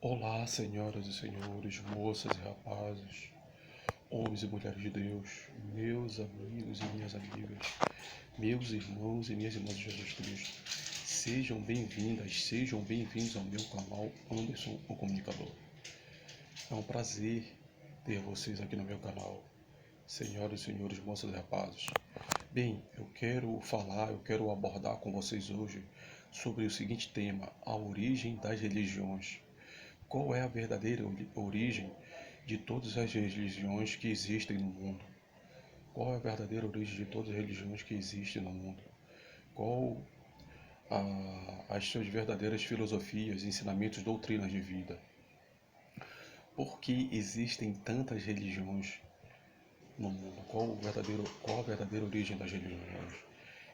Olá, senhoras e senhores, moças e rapazes, homens e mulheres de Deus, meus amigos e minhas amigas, meus irmãos e minhas irmãs de Jesus Cristo. Sejam bem-vindas, sejam bem-vindos ao meu canal Anderson, o Comunicador. É um prazer ter vocês aqui no meu canal, senhoras e senhores, moças e rapazes. Bem, eu quero abordar com vocês hoje sobre o seguinte tema: a origem das religiões. Qual é a verdadeira origem de todas as religiões que existem no mundo? Qual é a verdadeira origem de todas as religiões que existem no mundo? Qual as suas verdadeiras filosofias, ensinamentos, doutrinas de vida? Por que existem tantas religiões no mundo? Qual a verdadeira origem das religiões?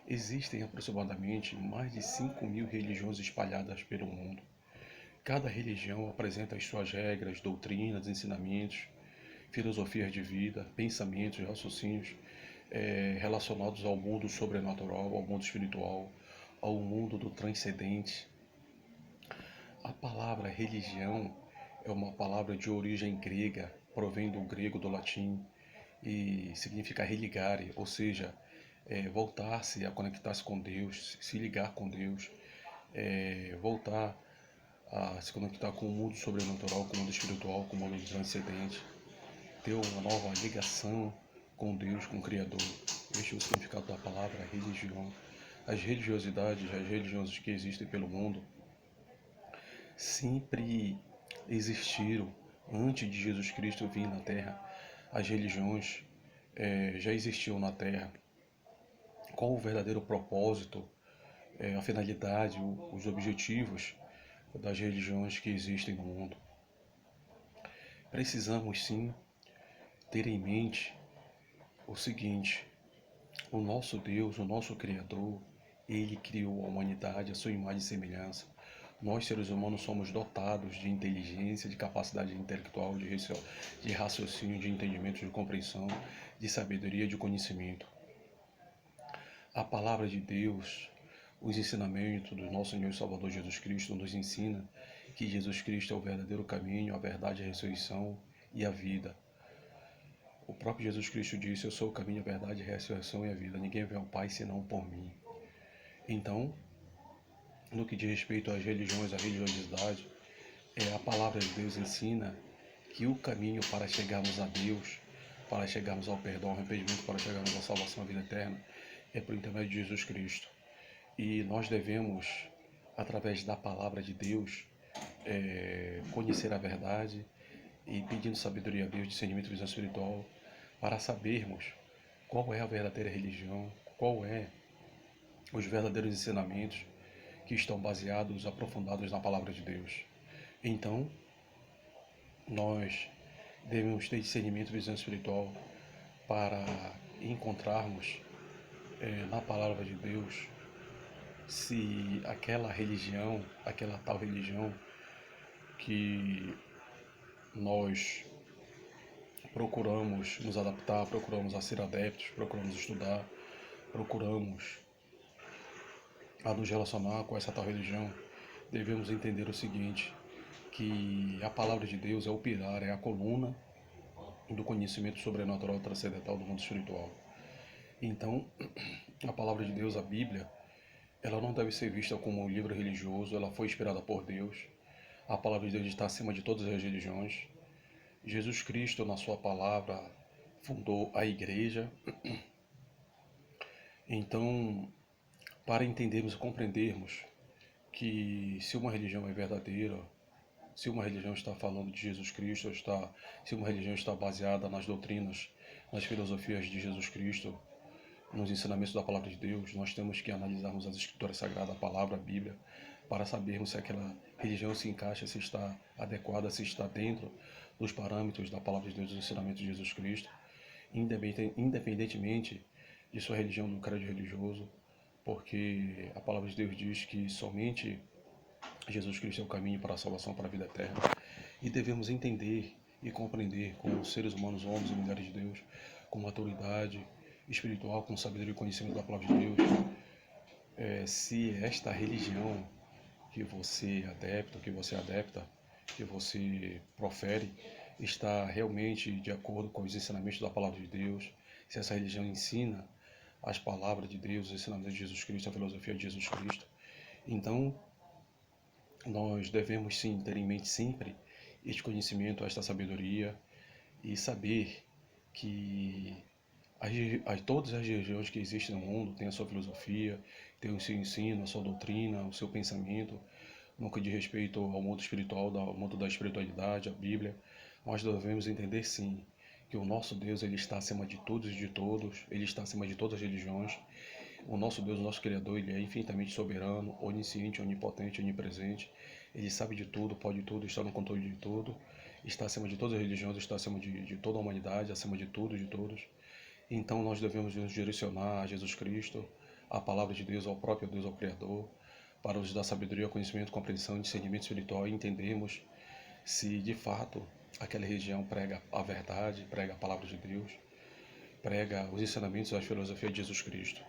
Existem aproximadamente mais de 5.000 religiões espalhadas pelo mundo. Cada religião apresenta as suas regras, doutrinas, ensinamentos, filosofias de vida, pensamentos, raciocínios relacionados ao mundo sobrenatural, ao mundo espiritual, ao mundo do transcendente. A palavra religião é uma palavra de origem grega, provém do grego, do latim, e significa religare, ou seja, voltar-se a conectar-se com Deus, se ligar com Deus, voltar a se conectar com o mundo sobrenatural, com o mundo espiritual, com o mundo transcendente, ter uma nova ligação com Deus, com o Criador. Este é o significado da palavra religião. As religiosidades, as religiões que existem pelo mundo, sempre existiram antes de Jesus Cristo vir na Terra. As religiões já existiam na Terra. Qual o verdadeiro propósito, a finalidade, os objetivos das religiões que existem no mundo? Precisamos sim ter em mente o seguinte: o nosso Deus, o nosso Criador, Ele criou a humanidade à sua imagem e semelhança. Nós, seres humanos, somos dotados de inteligência, de capacidade intelectual, de raciocínio, de entendimento, de compreensão, de sabedoria, de conhecimento. A palavra de Deus, os ensinamentos do nosso Senhor e Salvador Jesus Cristo nos ensina que Jesus Cristo é o verdadeiro caminho, a verdade, a ressurreição e a vida. O próprio Jesus Cristo disse: eu sou o caminho, a verdade, a ressurreição e a vida. Ninguém vem ao Pai senão por mim. Então, no que diz respeito às religiões, à religiosidade, a palavra de Deus ensina que o caminho para chegarmos a Deus, para chegarmos ao perdão, ao arrependimento, para chegarmos à salvação, à vida eterna, é por intermédio de Jesus Cristo. E nós devemos, através da palavra de Deus, conhecer a verdade e pedindo sabedoria a Deus, discernimento e visão espiritual, para sabermos qual é a verdadeira religião, qual é os verdadeiros ensinamentos que estão baseados, aprofundados na palavra de Deus. Então, nós devemos ter discernimento e visão espiritual para encontrarmos na palavra de Deus se aquela religião, aquela tal religião que nós procuramos nos adaptar, procuramos a ser adeptos, procuramos estudar, procuramos a nos relacionar com essa tal religião, devemos entender o seguinte: que a palavra de Deus é o pilar, é a coluna do conhecimento sobrenatural transcendental do mundo espiritual. Então, a palavra de Deus, a Bíblia, ela não deve ser vista como um livro religioso, ela foi inspirada por Deus. A palavra de Deus está acima de todas as religiões. Jesus Cristo, na sua palavra, fundou a igreja. Então, para entendermos e compreendermos que se uma religião é verdadeira, se uma religião está falando de Jesus Cristo, se uma religião está baseada nas doutrinas, nas filosofias de Jesus Cristo, nos ensinamentos da palavra de Deus, nós temos que analisarmos as escrituras sagradas, a palavra, a Bíblia, para sabermos se aquela religião se encaixa, se está adequada, se está dentro dos parâmetros da palavra de Deus, dos ensinamentos de Jesus Cristo, independentemente de sua religião, do credo religioso, porque a palavra de Deus diz que somente Jesus Cristo é o caminho para a salvação, para a vida eterna, e devemos entender e compreender como seres humanos, homens e mulheres de Deus, com maturidade espiritual, com sabedoria e conhecimento da palavra de Deus, se esta religião que você é adepto, que você é adepta, que você profere está realmente de acordo com os ensinamentos da palavra de Deus, se essa religião ensina as palavras de Deus, os ensinamentos de Jesus Cristo, a filosofia de Jesus Cristo. Então, nós devemos sim ter em mente sempre este conhecimento, esta sabedoria e saber que todas as religiões que existem no mundo têm a sua filosofia, têm o seu ensino, a sua doutrina, o seu pensamento, no que diz respeito ao mundo espiritual, ao mundo da espiritualidade, a Bíblia. Nós devemos entender sim que o nosso Deus ele está acima de todos e de todos, ele está acima de todas as religiões. O nosso Deus, o nosso Criador, ele é infinitamente soberano, onisciente, onipotente, onipresente. Ele sabe de tudo, pode tudo, está no controle de tudo, está acima de todas as religiões, está acima de toda a humanidade, acima de tudo e de todos. Então nós devemos nos direcionar a Jesus Cristo, à palavra de Deus, ao próprio Deus, ao Criador, para nos dar sabedoria, conhecimento, compreensão, discernimento espiritual e entendermos se de fato aquela religião prega a verdade, prega a palavra de Deus, prega os ensinamentos e as filosofias de Jesus Cristo.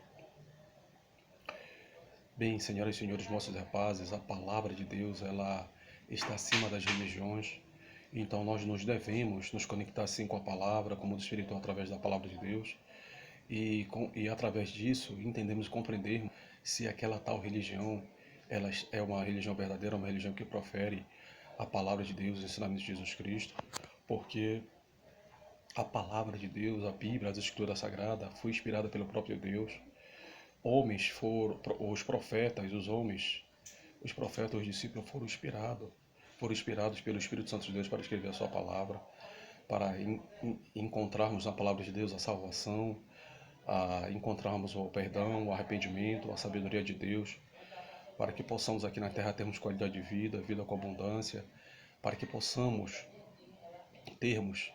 Bem, senhoras e senhores, moços e rapazes, a palavra de Deus, ela está acima das religiões. Então nós nos devemos nos conectar sim com a palavra, com o mundo espiritual através da palavra de Deus. E através disso entendemos e compreendemos se aquela tal religião ela é uma religião verdadeira, uma religião que profere a palavra de Deus, os ensinamentos de Jesus Cristo, porque a palavra de Deus, a Bíblia, as Escrituras Sagradas, foi inspirada pelo próprio Deus. Homens foram, os profetas, os profetas, os discípulos foram inspirados pelo Espírito Santo de Deus para escrever a sua palavra, para encontrarmos na palavra de Deus a salvação, a encontrarmos o perdão, o arrependimento, a sabedoria de Deus, para que possamos aqui na terra termos qualidade de vida, vida com abundância, para que possamos termos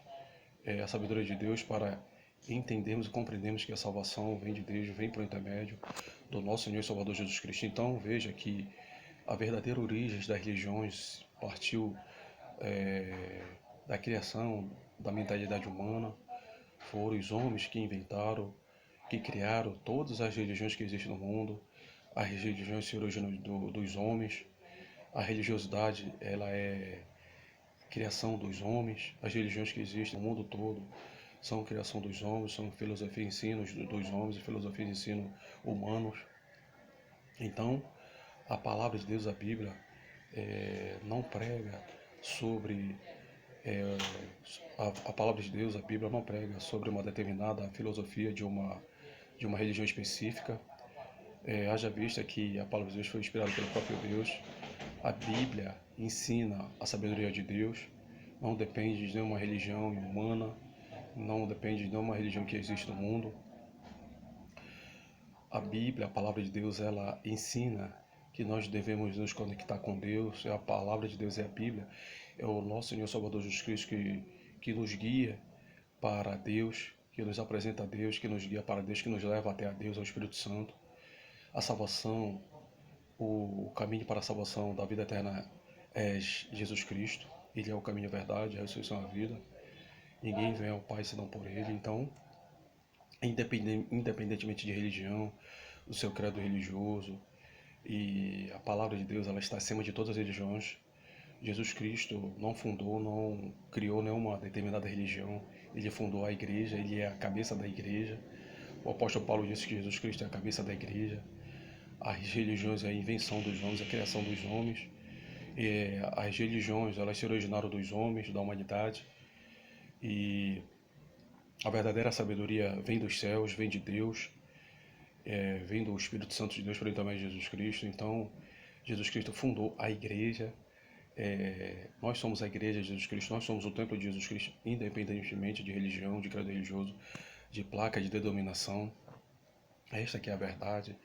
a sabedoria de Deus para entendermos e compreendermos que a salvação vem de Deus, vem por intermédio do nosso Senhor e Salvador Jesus Cristo. Então veja que a verdadeira origem das religiões partiu da criação da mentalidade humana. Foram os homens que inventaram, que criaram todas as religiões que existem no mundo. As religiões se originam dos homens. A religiosidade ela é criação dos homens. As religiões que existem no mundo todo são criação dos homens, são filosofia e ensinos dos homens e filosofia e ensino humanos. Então, a palavra de Deus, a Bíblia, não prega sobre a palavra de Deus, a Bíblia não prega sobre uma determinada filosofia de uma religião específica. Haja vista que a palavra de Deus foi inspirada pelo próprio Deus. A Bíblia ensina a sabedoria de Deus, não depende de nenhuma religião humana, não depende de nenhuma religião que existe no mundo. A Bíblia, a palavra de Deus, ela ensina que nós devemos nos conectar com Deus. A palavra de Deus é a Bíblia, é o nosso Senhor Salvador Jesus Cristo que nos guia para Deus, que nos apresenta a Deus, que nos guia para Deus, que nos leva até a Deus, ao Espírito Santo. A salvação, o caminho para a salvação da vida eterna é Jesus Cristo. Ele é o caminho, a verdade, a ressurreição e a vida. Ninguém vem ao Pai senão por Ele. Então, independentemente de religião, do seu credo religioso, e a palavra de Deus ela está acima de todas as religiões. Jesus Cristo não fundou, não criou nenhuma determinada religião. Ele fundou a igreja, ele é a cabeça da igreja. O apóstolo Paulo disse que Jesus Cristo é a cabeça da igreja. As religiões é a invenção dos homens, a criação dos homens. As religiões elas se originaram dos homens, da humanidade. E a verdadeira sabedoria vem dos céus, vem de Deus, vem do Espírito Santo de Deus por intermédio de Jesus Cristo. Então, Jesus Cristo fundou a igreja. Nós somos a igreja de Jesus Cristo, nós somos o templo de Jesus Cristo, independentemente de religião, de credo religioso, de placa, de denominação. Esta aqui é a verdade,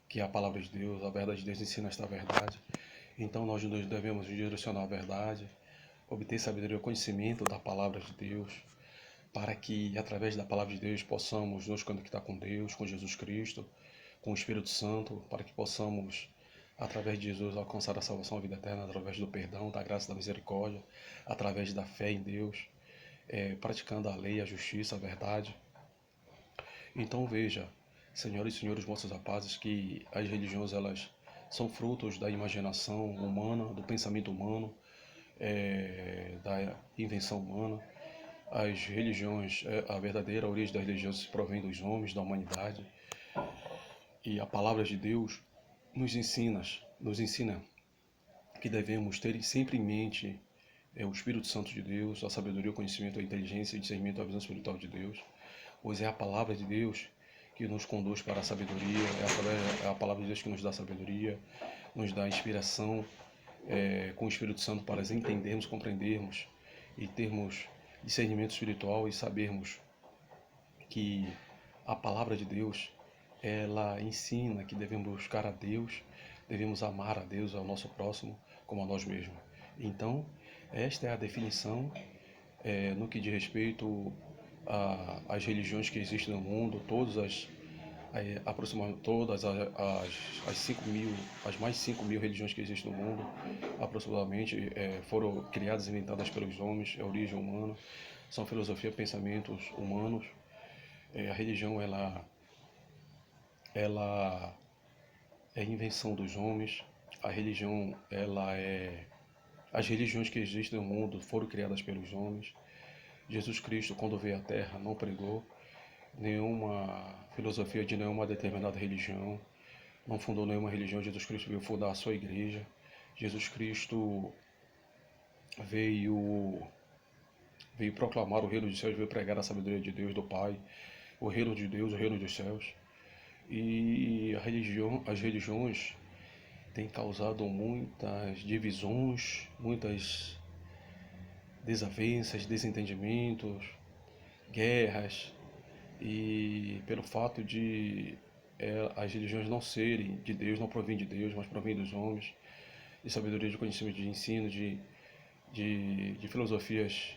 que é a palavra de Deus. A verdade de Deus ensina esta verdade. Então nós devemos direcionar a verdade, obter sabedoria e conhecimento da palavra de Deus, para que através da palavra de Deus possamos nos conectar com Deus, com Jesus Cristo, com o Espírito Santo, para que possamos através de Jesus alcançar a salvação, a vida eterna, através do perdão, da graça, da misericórdia, através da fé em Deus, praticando a lei, a justiça, a verdade. Então veja, senhoras e senhores, moços e rapazes, que as religiões elas são frutos da imaginação humana, do pensamento humano, da invenção humana. As religiões, a verdadeira origem das religiões provém dos homens, da humanidade. E a palavra de Deus nos ensina que devemos ter sempre em mente o Espírito Santo de Deus, a sabedoria, o conhecimento, a inteligência, o discernimento, a visão espiritual de Deus, pois é a palavra de Deus que nos conduz para a sabedoria, é a palavra de Deus que nos dá sabedoria, nos dá inspiração com o Espírito Santo para entendermos, compreendermos e termos discernimento espiritual e sabermos que a palavra de Deus, ela ensina que devemos buscar a Deus, devemos amar a Deus, ao nosso próximo, como a nós mesmos. Então, esta é a definição no que diz respeito às religiões que existem no mundo, aproximadamente todas as 5.000, as mais 5.000 religiões que existem no mundo, aproximadamente foram criadas e inventadas pelos homens, é origem humana, são filosofia, pensamentos humanos. A religião ela é invenção dos homens. A religião as religiões que existem no mundo foram criadas pelos homens. Jesus Cristo, quando veio à Terra, não pregou nenhuma filosofia de nenhuma determinada religião, não fundou nenhuma religião. Jesus Cristo veio fundar a sua igreja. Jesus Cristo veio proclamar o reino dos céus, veio pregar a sabedoria de Deus, do Pai, o reino de Deus, o reino dos céus. E as religiões têm causado muitas divisões, muitas desavenças, desentendimentos, guerras, e pelo fato de as religiões não serem de Deus, não provêm de Deus, mas provêm dos homens, de sabedoria, de conhecimento, de ensino, de filosofias,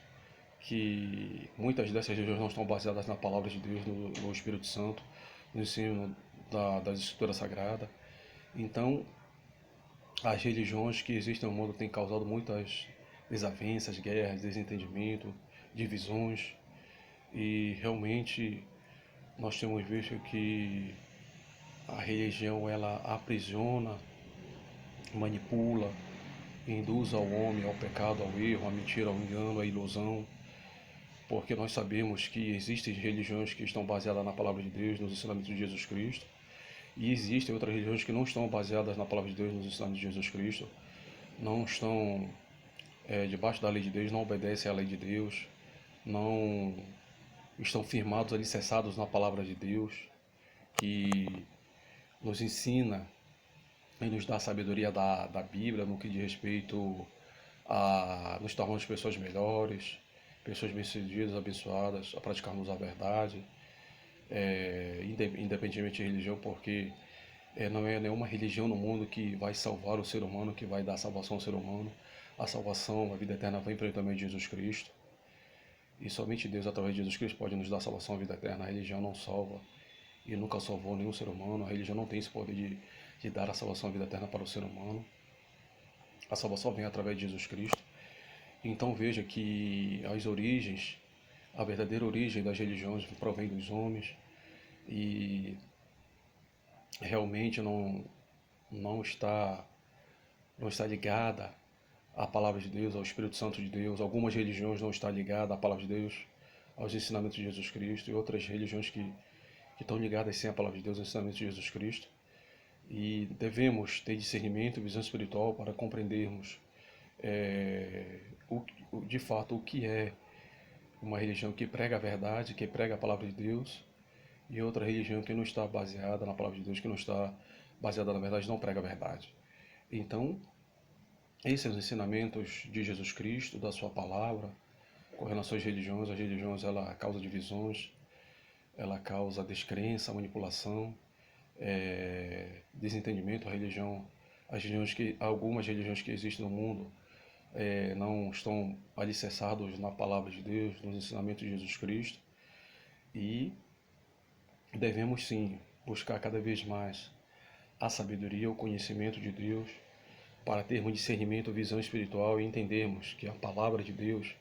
que muitas dessas religiões não estão baseadas na palavra de Deus, no Espírito Santo, no ensino das Escrituras Sagradas. Então, as religiões que existem no mundo têm causado muitas desavenças, guerras, desentendimento, divisões, e realmente nós temos visto que a religião ela aprisiona, manipula, induz ao homem ao pecado, ao erro, à mentira, ao engano, à ilusão, porque nós sabemos que existem religiões que estão baseadas na palavra de Deus, nos ensinamentos de Jesus Cristo, e existem outras religiões que não estão baseadas na palavra de Deus, nos ensinamentos de Jesus Cristo, não estão debaixo da lei de Deus, não obedecem à lei de Deus, não estão firmados, alicerçados na palavra de Deus, que nos ensina e nos dá a sabedoria da Bíblia no que diz respeito a nos tornarmos pessoas melhores, pessoas bem-sucedidas, abençoadas, a praticarmos a verdade, independentemente de religião, porque não é nenhuma religião no mundo que vai salvar o ser humano, que vai dar salvação ao ser humano. A salvação, a vida eterna vem pelo intermédio de Jesus Cristo. E somente Deus, através de Jesus Cristo, pode nos dar salvação à vida eterna. A religião não salva e nunca salvou nenhum ser humano. A religião não tem esse poder de dar a salvação à vida eterna para o ser humano. A salvação vem através de Jesus Cristo. Então veja que as origens, a verdadeira origem das religiões provém dos homens e realmente não está ligada à palavra de Deus, ao Espírito Santo de Deus. Algumas religiões não estão ligadas à palavra de Deus, aos ensinamentos de Jesus Cristo, e outras religiões que estão ligadas sim à palavra de Deus, aos ensinamentos de Jesus Cristo. E devemos ter discernimento e visão espiritual para compreendermos de fato o que é uma religião que prega a verdade, que prega a palavra de Deus, e outra religião que não está baseada na palavra de Deus, que não está baseada na verdade, não prega a verdade. Então, esses são os ensinamentos de Jesus Cristo, da sua palavra, com relação às religiões. As religiões, ela causa divisões, ela causa descrença, manipulação, desentendimento. Algumas religiões que existem no mundo não estão alicerçadas na palavra de Deus, nos ensinamentos de Jesus Cristo, e devemos sim buscar cada vez mais a sabedoria, o conhecimento de Deus, para termos discernimento, visão espiritual e entendermos que a palavra de Deus,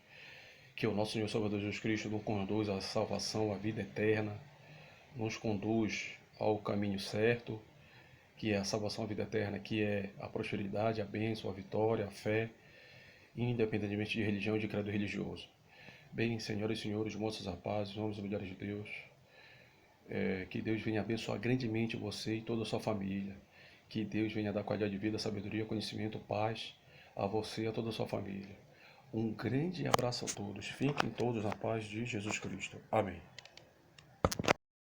que o nosso Senhor e Salvador Jesus Cristo nos conduz à salvação, à vida eterna, nos conduz ao caminho certo, que é a salvação, a vida eterna, que é a prosperidade, a bênção, a vitória, a fé. independentemente de religião e de credo religioso. Bem, senhoras e senhores, moças, rapazes, homens e mulheres de Deus, que Deus venha abençoar grandemente você e toda a sua família. Que Deus venha dar qualidade de vida, sabedoria, conhecimento, paz a você e a toda a sua família. Um grande abraço a todos. Fiquem todos na paz de Jesus Cristo. Amém.